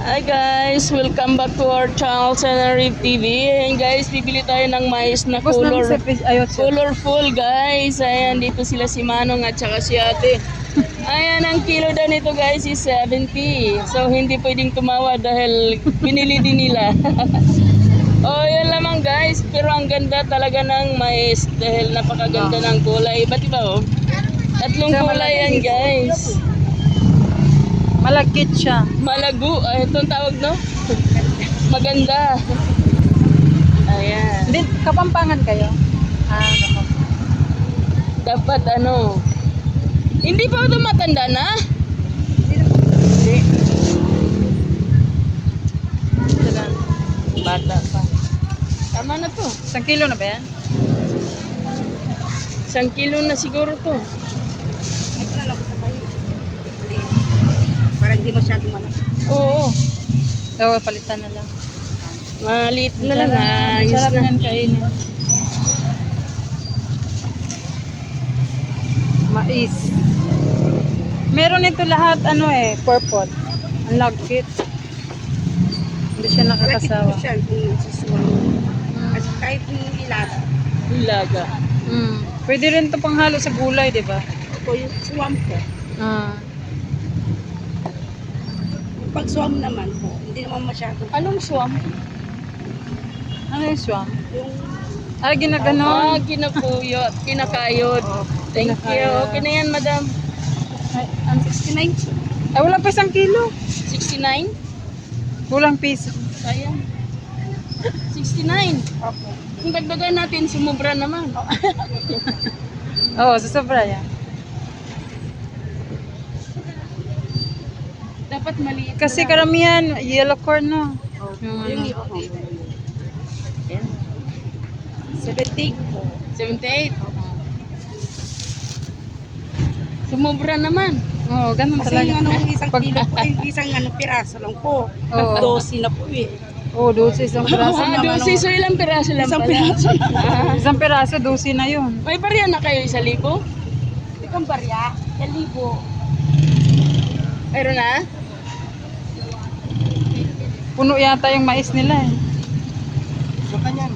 Hi guys, welcome back to our channel, Senarib TV. Ayan guys, bibili tayo ng mais na Tapos namin sa ayot siya. colorful guys. Ayan, dito sila si Manong at saka si Ate. Ayan, ang kilo daw nito guys is 70. So hindi pwedeng tumawa dahil binili din nila. Oh, yan lamang guys. Pero ang ganda talaga ng mais dahil napakaganda ng kulay. Iba't iba oh. Tatlong kulay yan guys. Malagkit siya. Malago, itong tawag no? Maganda. Ayan. Hindi, Kapampangan kayo? Kapampangan. Dapat ano. Hindi pa ito matanda na? Hindi. Bata pa. Tama na to. 1 kilo na ba yan? 1 kilo na siguro to. Para hindi masyadong malaki. Oo. So, palitan na lang. Maliit na lang. Ayos Sarap na. yan kainin. Mais. Meron ito lahat, purple. Ang lagkit. Hindi siya nakakasawa. Rakit ko siya kung susuwan. At kahit yung ilaga. Ilaga. Pwede rin ito panghalo sa gulay, di ba? Ako yung swam ko. Pag swam naman po, hindi naman masyadong. Anong swam? Ano yung swam? Yung Ginaganon. Kinakuyot. Kinakayod. Thank you. Kinakayod. Okay na yan, madam. Ay, 69. wala pa 1 kilo. 69? Kulang piso. Sayang. 69. Opo. Kung dagdagan natin, sumubra naman. Oo, sasobra yan. Dapat maliit Kasi na lang. karamihan, yellow corn, no? Yung Yung, iba ko. Yan. 70 po. 78. Sumubra naman. Oo, ganun Kasi talaga. yung isang Pag- kilo po, yung isang piraso lang po. Oo. 12 na po eh. Oo, 12 isang piraso. Dosi, so ilang piraso lang Isang pala. piraso lang. Isang piraso, 12 na yun. May bariya na kayo 1,000? Ikang barya, 1,000. Meron na? Puno yata yung mais nila eh. So, kanyan.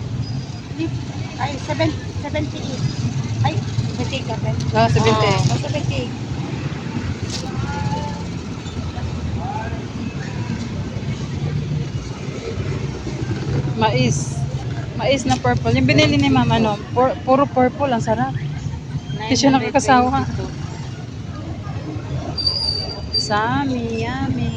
Ay, 78. Ay, 70 ka, Ben. 70. Oh, 70. Mais. Mais na purple. Yung binili ni mama, puro purple. Ang sarap. Hindi siya nakakasawa. Sami, yummy.